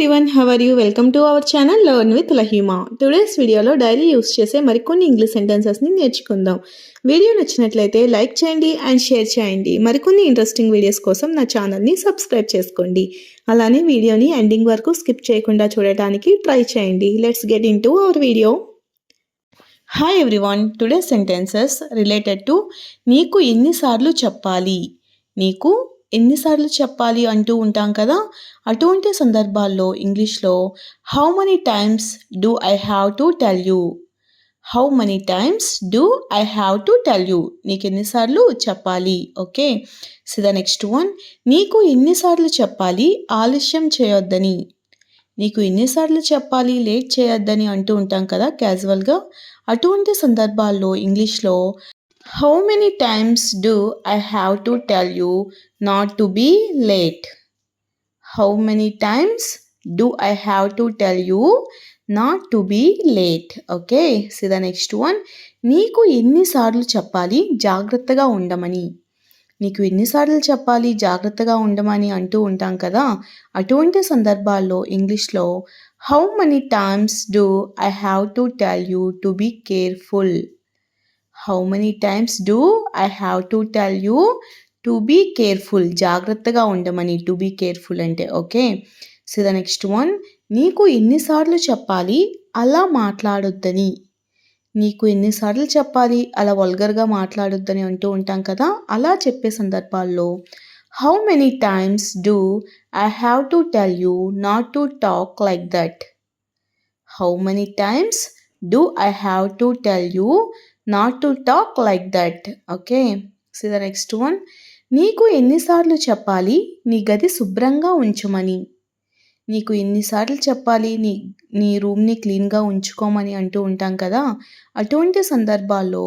everyone, how are you? Welcome to our channel Learn with Lahima. Today's వీడియోలో daily use చేసే మరికొన్ని English సెంటెన్సెస్ని నేర్చుకుందాం. Video నచ్చినట్లయితే like చేయండి అండ్ షేర్ చేయండి. మరికొన్ని ఇంట్రెస్టింగ్ వీడియోస్ కోసం నా ఛానల్ని సబ్స్క్రైబ్ చేసుకోండి. అలానే వీడియోని ఎండింగ్ వరకు స్కిప్ చేయకుండా చూడటానికి ట్రై చేయండి. Let's get in to our video. Hi everyone, today sentences related to నీకు ఎన్నిసార్లు చెప్పాలి. నీకు ఎన్నిసార్లు చెప్పాలి అంటూ ఉంటాం కదా, అటువంటి సందర్భాల్లో ఇంగ్లీష్లో how many times do I have to tell you. How many times do I have to tell you. నీకు ఎన్నిసార్లు చెప్పాలి. Okay, so the next one, నీకు ఎన్నిసార్లు చెప్పాలి ఆలస్యం చేయొద్దని. నీకు ఎన్నిసార్లు చెప్పాలి లేట్ చేయొద్దని అంటూ ఉంటాం కదా క్యాజువల్గా, అటువంటి సందర్భాల్లో ఇంగ్లీష్లో how many times do I have to tell you not to be late. How many times do I have to tell you not to be late. Okay, so the next one, నీకు ఎన్నిసార్లు చెప్పాలి జాగ్రత్తగా ఉండమని. నీకు ఎన్నిసార్లు చెప్పాలి జాగ్రత్తగా ఉండమని అంటూ ఉంటాం కదా, అటువంటి సందర్భాల్లో ఇంగ్లీష్లో how many times do I have to tell you to be careful. How many times do I have to tell you to be careful. జాగ్రత్తగా ఉండమని, టు బీ కేర్ఫుల్ అంటే. Okay, so the next one, నీకు ఎన్నిసార్లు చెప్పాలి అలా మాట్లాడొద్దని. నీకు ఎన్నిసార్లు చెప్పాలి అలా వల్గర్గా మాట్లాడొద్దని అంటూ ఉంటాం కదా, అలా చెప్పే సందర్భాల్లో how many times do I have to tell you not to talk like that. How many times do I have to tell you not to talk like that. Okay, so the next one, నీకు ఎన్నిసార్లు చెప్పాలి నీ గది శుభ్రంగా ఉంచమని. నీకు ఎన్నిసార్లు చెప్పాలి నీ రూమ్ని క్లీన్గా ఉంచుకోమని అంటూ ఉంటాం కదా, అటువంటి సందర్భాల్లో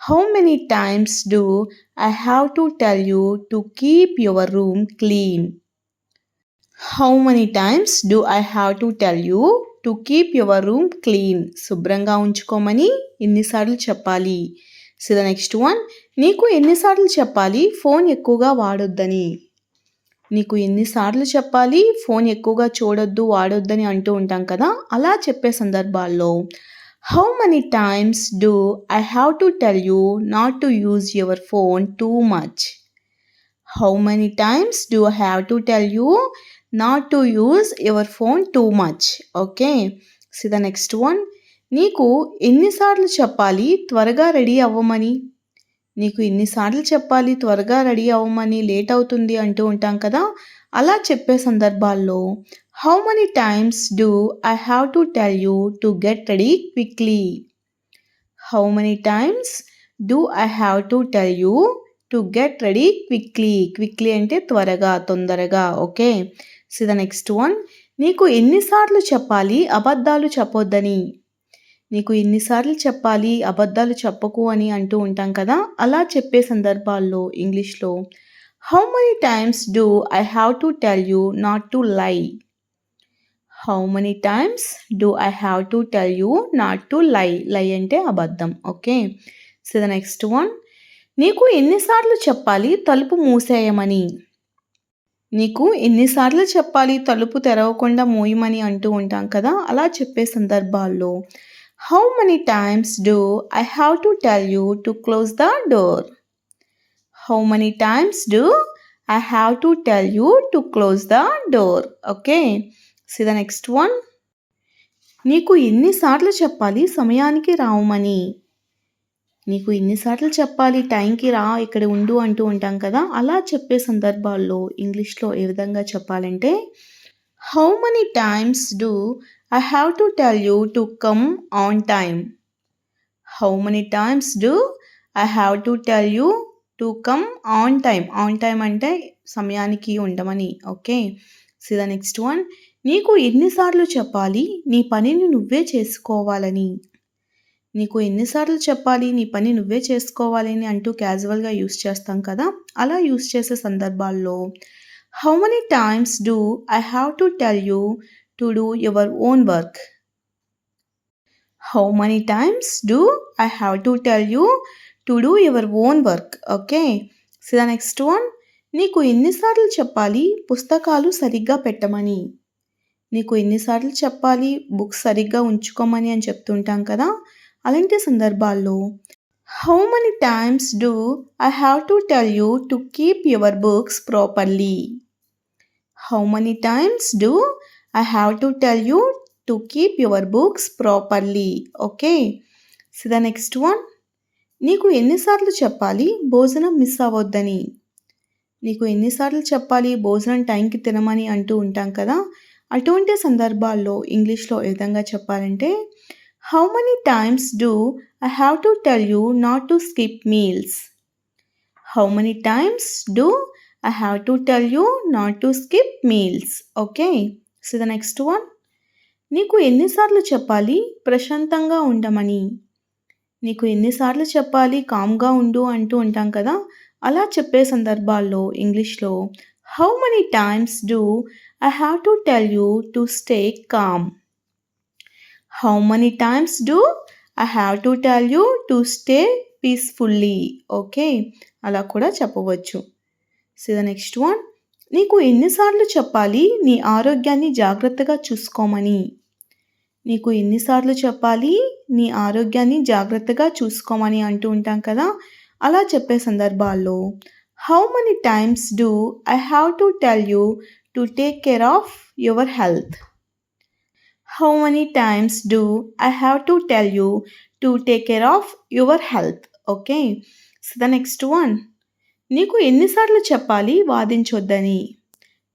how many times do I have to tell you to keep your room clean. How many times do I have to tell you to keep your room clean. శుభ్రంగా ఉంచుకోమని ఎన్నిసార్లు చెప్పాలి. సో ద నెక్స్ట్ వన్, నీకు ఎన్నిసార్లు చెప్పాలి phone ఎక్కువగా వాడొద్దని. నీకు ఎన్నిసార్లు చెప్పాలి ఫోన్ ఎక్కువగా చూడొద్దు వాడొద్దని అంటూ ఉంటాం కదా, అలా చెప్పే సందర్భాల్లో how many times do I have to tell you not to use your phone too much. How many times do I have to tell you not to use your phone too much. Okay, so the next one, నీకు ఎన్నిసార్లు చెప్పాలి త్వరగా ready అవ్వమని. నీకు ఎన్నిసార్లు చెప్పాలి త్వరగా ready అవ్వమని, లేట్ అవుతుంది అంటూ ఉంటాం కదా, అలా చెప్పే సందర్భాల్లో how many times do I have to tell you to get ready quickly. How many times do I have to tell you to get ready quickly. Quickly అంటే త్వరగా, తొందరగా. Okay, so the next one, నీకు ఎన్నిసార్లు చెప్పాలి అబద్ధాలు చెప్పొద్దని. నీకు ఎన్నిసార్లు చెప్పాలి అబద్ధాలు చెప్పకు అని అంటూ ఉంటాం కదా, అలా చెప్పే సందర్భాల్లో ఇంగ్లీష్లో how many times do I have to tell you not to lie. How many times do I have to tell you not to lie. లై అంటే అబద్ధం. Okay, so the next one, నీకు ఎన్నిసార్లు చెప్పాలి తలుపు మూసేయమని. నీకు ఎన్నిసార్లు చెప్పాలి తలుపు తెరవకుండా మూయమని అంటూ ఉంటాం కదా, అలా చెప్పే సందర్భాల్లో how many times do I have to tell you to close the door. How many times do I have to tell you to close the door. Okay, so the next one, నీకు ఎన్నిసార్లు చెప్పాలి సమయానికి రావమని. నీకు ఎన్నిసార్లు చెప్పాలి టైంకి రా, ఇక్కడ ఉండు అంటూ ఉంటాం కదా, అలా చెప్పే సందర్భాల్లో ఇంగ్లీష్లో ఏ విధంగా చెప్పాలంటే how many times do I have to tell you to come on time. How many times do I have to tell you to come on time. On time అంటే సమయానికి ఉండమని. Okay, so the next one, నీకు ఎన్నిసార్లు చెప్పాలి నీ పనిని నువ్వే చేసుకోవాలని. నీకు ఎన్నిసార్లు చెప్పాలి నీ పని నువ్వే చేసుకోవాలని అంటూ క్యాజువల్గా యూస్ చేస్తాం కదా, అలా యూస్ చేసే సందర్భాల్లో how many times do I have to tell you to do your own work. How many times do I have to tell you to do your own work. Okay, so the next one, నీకు ఎన్నిసార్లు చెప్పాలి పుస్తకాలు సరిగ్గా పెట్టమని. నీకు ఎన్నిసార్లు చెప్పాలి books సరిగ్గా ఉంచుకోమని అని చెప్తుంటాం కదా. అలాంటి సందర్భాల్లో how many times do I have to tell you to keep your books properly. How many times do I have to tell you to keep your books properly. Okay, so the next one. నీకు ఎన్నిసార్లు చెప్పాలి భోజనం miss అవ్వొద్దని. నీకు ఎన్నిసార్లు చెప్పాలి భోజనం టైంకి తినమని అంటూ ఉంటాం కదా. అటువంటి సందర్భాల్లో ఇంగ్లీష్లో ఏ విధంగా చెప్పాలంటే how many times do I have to tell you not to skip meals. How many times do I have to tell you not to skip meals. Okay, so the next one. నీకు ఎన్నిసార్లు చెప్పాలి ప్రశాంతంగా ఉండమని. నీకు ఎన్నిసార్లు చెప్పాలి కామ్గా ఉండు అంటూ ఉంటాం కదా. అలా చెప్పే సందర్భాల్లో ఇంగ్లీష్లో how many times do I have to tell you to stay calm. How many times do I have to tell you to stay peacefully. Okay, అలా కూడా చెప్పవచ్చు. So the next one. నీకు ఎన్నిసార్లు చెప్పాలి నీ ఆరోగ్యాన్ని జాగ్రత్తగా చూసుకోమని. నీకు ఎన్నిసార్లు చెప్పాలి నీ ఆరోగ్యాన్ని జాగ్రత్తగా చూసుకోమని అంటూ ఉంటాం కదా. అలా చెప్పే సందర్భాల్లో how many times do I have to tell you to take care of your health. How many times do I have to tell you to take care of your health. Okay, so the next one. నీకు ఎన్నిసార్లు చెప్పాలి వాదించొద్దని.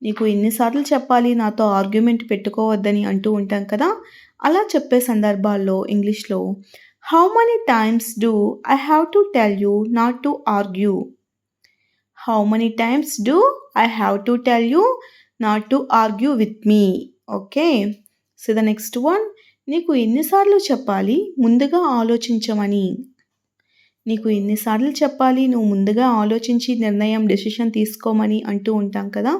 నీకు ఎన్నిసార్లు చెప్పాలి నాతో argument పెట్టుకోవద్దని అంటూ ఉంటాం కదా. అలా చెప్పే సందర్భాల్లో ఇంగ్లీష్లో how many times do I have to tell you not to argue. How many times do I have to tell you not to argue with me. Okay, so the next one. నీకు ఎన్నిసార్లు చెప్పాలి ముందుగా ఆలోచించమని. నీకు ఎన్నిసార్లు చెప్పాలి నువ్వు ముందుగా ఆలోచించి డెసిషన్ తీసుకోమని అంటూ ఉంటాం కదా.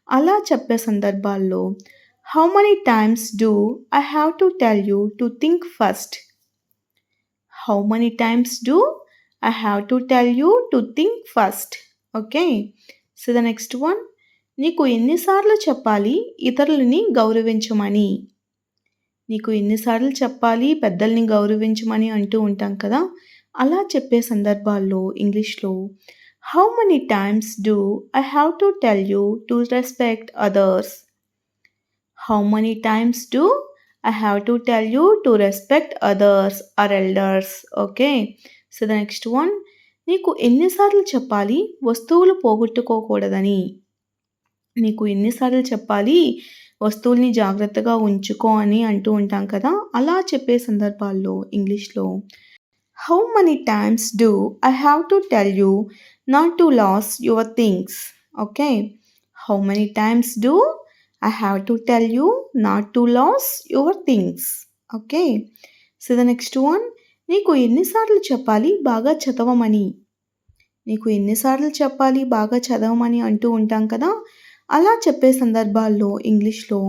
అలా చెప్పే సందర్భాల్లో how many times do I have to tell you to think first. How many times do I have to tell you to think first. Okay, so the next one. నీకు ఎన్నిసార్లు చెప్పాలి ఇతరులని గౌరవించమని. నీకు ఎన్నిసార్లు చెప్పాలి పెద్దల్ని గౌరవించమని అంటూ ఉంటాం కదా. అలా చెప్పే సందర్భాల్లో ఇంగ్లీష్లో how many times do I have to tell you to respect others. How many times do I have to tell you to respect others or elders. Okay, so the next one. నీకు ఎన్నిసార్లు చెప్పాలి వస్తువులు పోగొట్టుకోకూడదని. నీకు ఎన్నిసార్లు చెప్పాలి వస్తువుల్ని జాగ్రత్తగా ఉంచుకో అని అంటూ ఉంటాం కదా. అలా చెప్పే సందర్భాల్లో ఇంగ్లీష్లో how many times do I have to tell you not to lose your things. Okay, how many times do I have to tell you not to lose your things. Okay, so the next one. నీకు ఎన్నిసార్లు చెప్పాలి బాగా చదవమని. నీకు ఎన్నిసార్లు చెప్పాలి బాగా చదవమని అంటూ ఉంటాం కదా. అలా చెప్పే సందర్భాల్లో ఇంగ్లీష్లో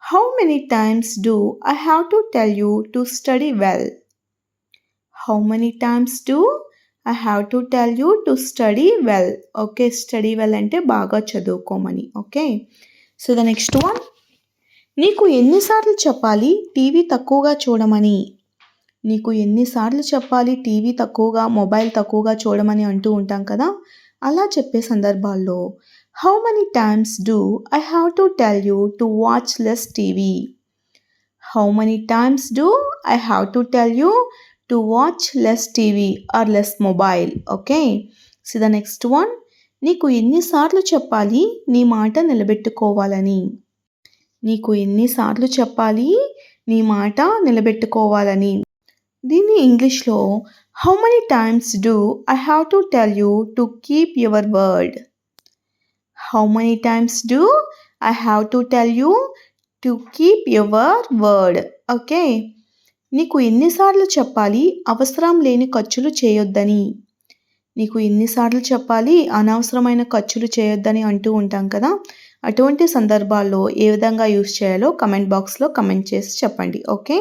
how many times do I have to tell you to study well. How many times do I have to tell you to study well. Okay, study well అంటే బాగా చదువుకోమని. Okay, so the next one. నీకు ఎన్నిసార్లు చెప్పాలి TV తక్కువగా చూడమని. నీకు ఎన్నిసార్లు చెప్పాలి టీవీ తక్కువగా మొబైల్ తక్కువగా చూడమని అంటూ ఉంటాం కదా. అలా చెప్పే సందర్భాల్లో how many times do I have to tell you to watch less TV. How many times do I have to tell you to watch less TV or less mobile. Okay, so the next one. నీకు ఎన్నిసార్లు చెప్పాలి నీ మాట నిలబెట్టుకోవాలని. నీకు ఎన్నిసార్లు చెప్పాలి నీ మాట నిలబెట్టుకోవాలని. దీన్ని ఇంగ్లీష్లో how many times do I have to tell you to keep your word. How many times do I have to tell you to keep your word. Okay, నీకు ఎన్నిసార్లు చెప్పాలి అవసరం లేని ఖర్చులు చేయొద్దని. నీకు ఎన్నిసార్లు చెప్పాలి అనవసరమైన ఖర్చులు చేయొద్దని అంటూ ఉంటాం కదా. అటువంటి సందర్భాల్లో ఏ విధంగా యూస్ చేయాలో కమెంట్ బాక్స్లో కమెంట్ చేసి చెప్పండి. ఓకే,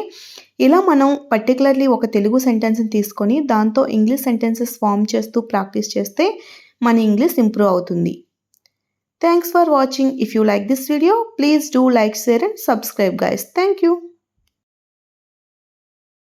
ఇలా మనం పర్టికులర్లీ ఒక తెలుగు సెంటెన్స్ని తీసుకొని దాంతో ఇంగ్లీష్ సెంటెన్సెస్ ఫామ్ చేస్తూ ప్రాక్టీస్ చేస్తే మన ఇంగ్లీష్ ఇంప్రూవ్ అవుతుంది. Thanks for watching. If you like this video, please do like, share and subscribe guys. Thank you.